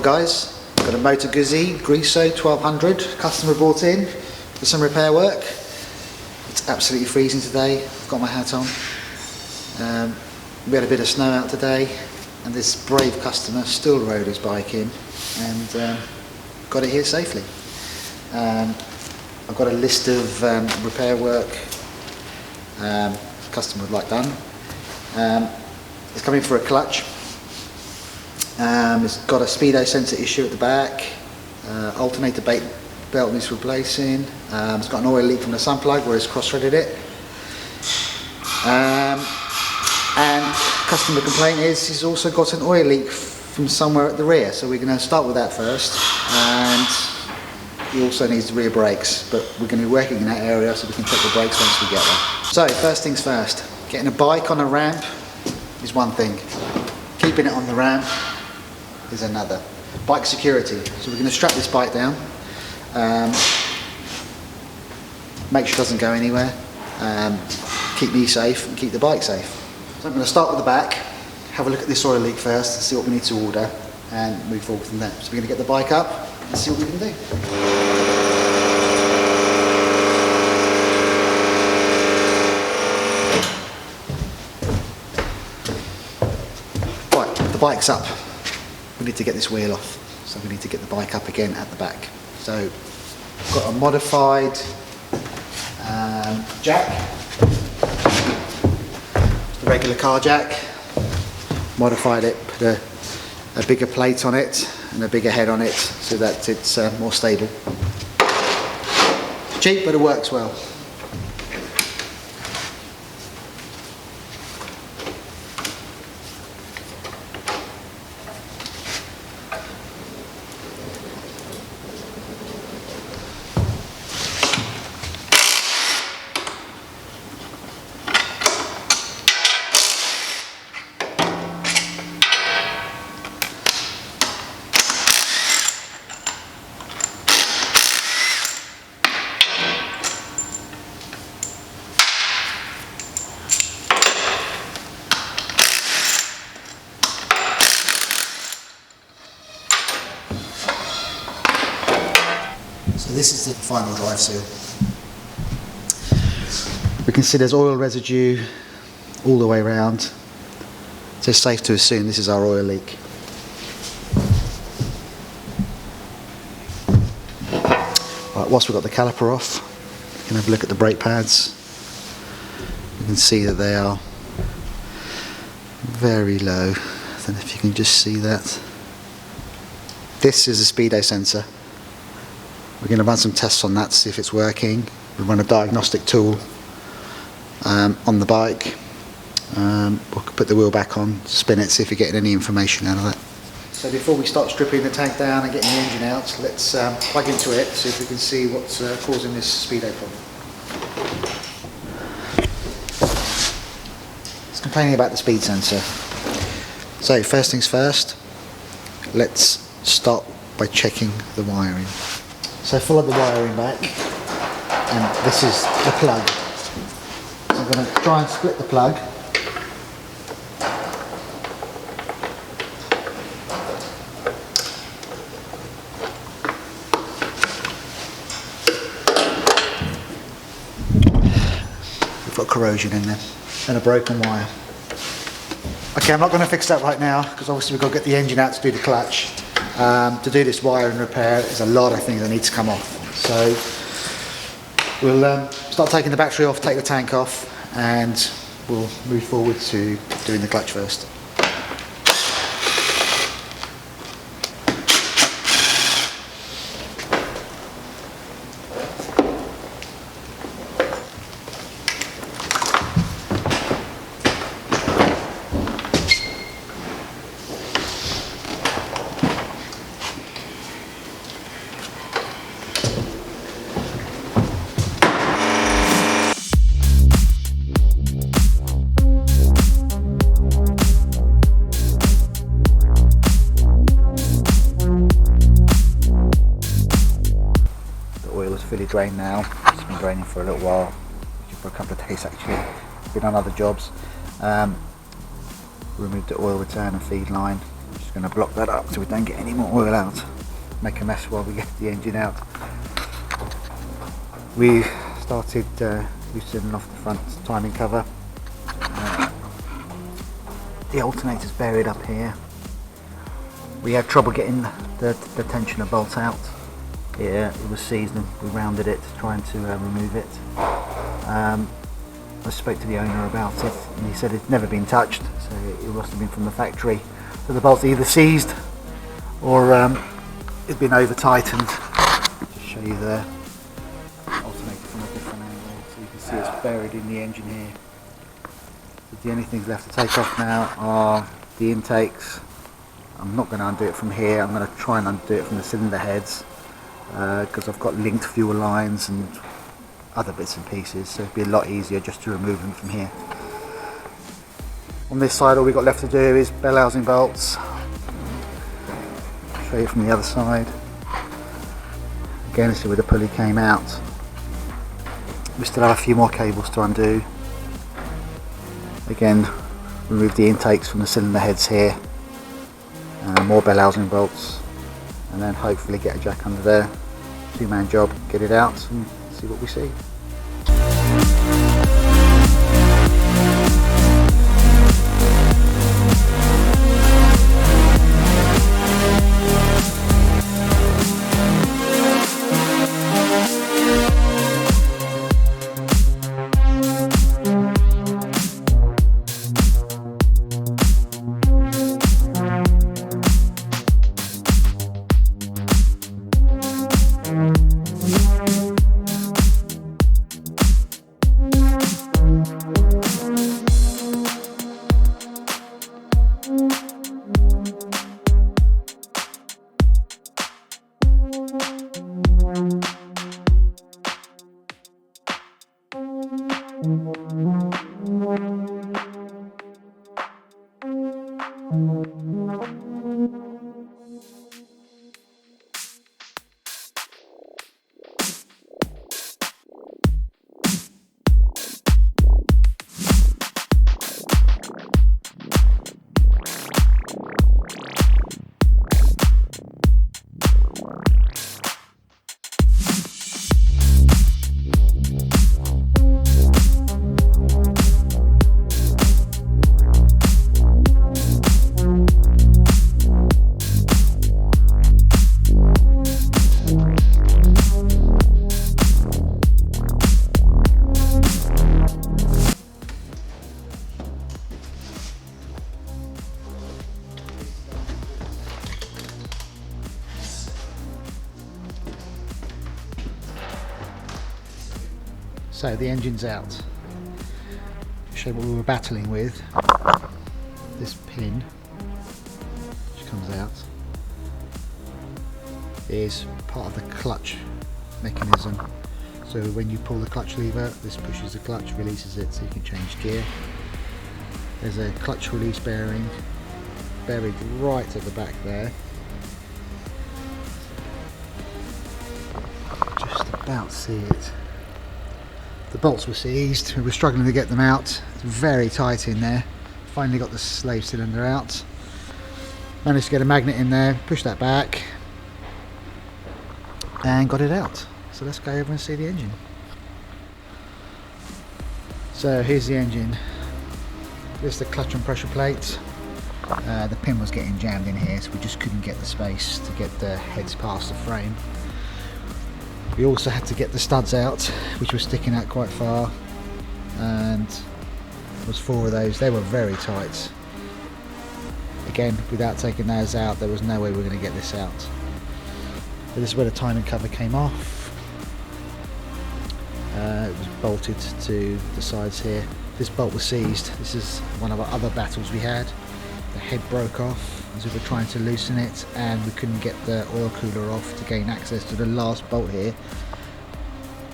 guys, got a Moto Guzzi Griso 1200 customer brought in for some repair work. It's absolutely freezing today, I've got my hat on. We had a bit of snow out today and this brave customer still rode his bike in and got it here safely. I've got a list of repair work the customer would like done. It's coming for a clutch. It's got a speedo sensor issue at the back, alternator belt needs replacing, it's got an oil leak from the sun plug where it's cross-threaded it, and customer complaint is he's also got an oil leak from somewhere at the rear, so we're going to start with that first, and he also needs the rear brakes, but we're going to be working in that area so we can check the brakes once we get there. So first things first, getting a bike on a ramp is one thing, keeping it on the ramp is another. Bike security. So we're going to strap this bike down, make sure it doesn't go anywhere, keep me safe and keep the bike safe. So I'm going to start with the back, have a look at this oil leak first and see what we need to order and move forward from there. So we're going to get the bike up and see what we can do. Right, the bike's up. We need to get this wheel off, so we need to get the bike up again at the back. So I've got a modified jack, just a regular car jack, modified it, put a bigger plate on it and a bigger head on it so that it's more stable. Cheap, but it works well. So this is the final drive seal. We can see there's oil residue all the way around, so it's safe to assume this is our oil leak. Right, whilst we've got the caliper off, we can have a look at the brake pads. You can see that they are very low. I don't know if you can just see that. This is a speedo sensor. We're going to run some tests on that to see if it's working. We'll run a diagnostic tool on the bike. We'll put the wheel back on, spin it, see if we're getting any information out of that. So before we start stripping the tank down and getting the engine out, let's plug into it, see if we can see what's causing this speedo problem. It's complaining about the speed sensor. So first things first, let's start by checking the wiring. So follow the wiring back, and this is the plug. So I'm going to try and split the plug. We've got corrosion in there, and a broken wire. Okay, I'm not going to fix that right now, because obviously we've got to get the engine out to do the clutch. To do this wiring repair, there's a lot of things that need to come off. So we'll start taking the battery off, take the tank off, and we'll move forward to doing the clutch first. Fully drained now. It's been draining for a little while, for a couple of days actually. Been on other jobs. Removed the oil return and feed line, which Just going to block that up so we don't get any more oil out. Make a mess while we get the engine out. We started loosening off the front timing cover. The alternator's buried up here. We had trouble getting the tensioner bolt out. Yeah, it was seized and we rounded it trying to remove it. I spoke to the owner about it and he said it's never been touched, so it must have been from the factory. So the bolt's either seized or it's been over tightened. Just show you the alternator from a different angle so you can see it's buried in the engine here. So the only things left to take off now are the intakes. I'm not going to undo it from here, I'm going to try and undo it from the cylinder heads because I've got linked fuel lines and other bits and pieces, so it'd be a lot easier just to remove them from here. On this side all we've got left to do is bell housing bolts. Show you from the other side. Again, see where the pulley came out. We still have a few more cables to undo. Again, remove the intakes from the cylinder heads here. More bell housing bolts, and then hopefully get a jack under there. Two-man job, get it out and see what we see. So the engine's out. Show what we were battling with. This pin, which comes out, is part of the clutch mechanism. So when you pull the clutch lever, this pushes the clutch, releases it so you can change gear. There's a clutch release bearing buried right at the back there. Just about see it. The bolts were seized, we were struggling to get them out. It's very tight in there. Finally got the slave cylinder out. Managed to get a magnet in there, push that back and got it out. So let's go over and see the engine. So here's the engine. This is the clutch and pressure plate. The pin was getting jammed in here, so we just couldn't get the space to get the heads past the frame. We also had to get the studs out, which were sticking out quite far, and there was 4 of those. They were very tight. Again, without taking those out, there was no way we were going to get this out. But this is where the timing cover came off. It was bolted to the sides here. This bolt was seized. This is one of our other battles we had. The head broke off as we were trying to loosen it, and we couldn't get the oil cooler off to gain access to the last bolt here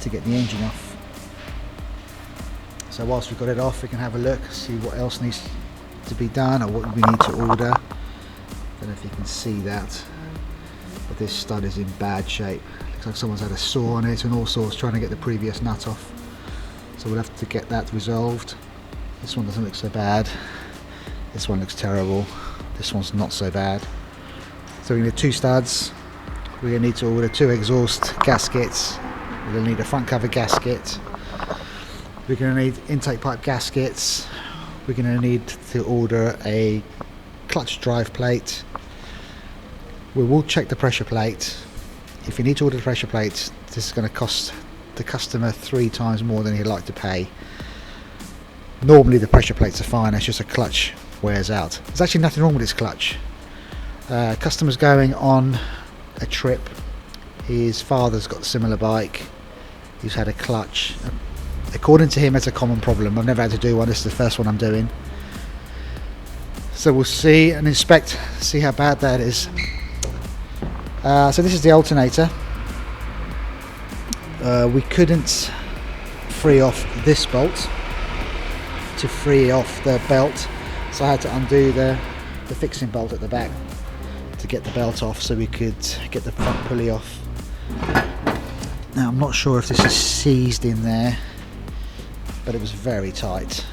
to get the engine off. So whilst we've got it off, we can have a look, see what else needs to be done or what we need to order. Don't know if you can see that, but this stud is in bad shape. Looks like someone's had a saw on it and all sorts trying to get the previous nut off. So we'll have to get that resolved. This one doesn't look so bad. This one looks terrible. This one's not so bad. So we're going to need 2 studs. We're going to need to order 2 exhaust gaskets. We're going to need a front cover gasket. We're going to need intake pipe gaskets. We're going to need to order a clutch drive plate. We will check the pressure plate. If you need to order the pressure plate, this is going to cost the customer 3 times more than he'd like to pay. Normally the pressure plates are fine, it's just a clutch wears out. There's actually nothing wrong with this clutch. Customer's going on a trip. His father's got a similar bike. He's had a clutch. According to him, it's a common problem. I've never had to do one. This is the first one I'm doing. So we'll see and inspect, see how bad that is. So this is the alternator. We couldn't free off this bolt to free off the belt, so I had to undo the fixing bolt at the back to get the belt off so we could get the front pulley off. Now I'm not sure if this is seized in there, but it was very tight.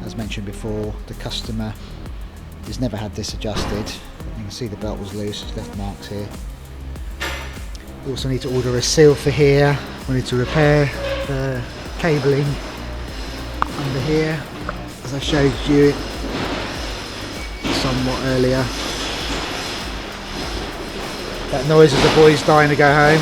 As mentioned before, the customer has never had this adjusted. You can see the belt was loose, it's left marks here. We also need to order a seal for here. We need to repair the cabling under here, as I showed you somewhat earlier. That noise of the boys dying to go home.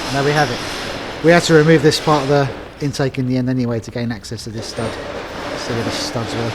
And there we have it. We had to remove this part of the intake in the end anyway to gain access to this stud. See where the studs were.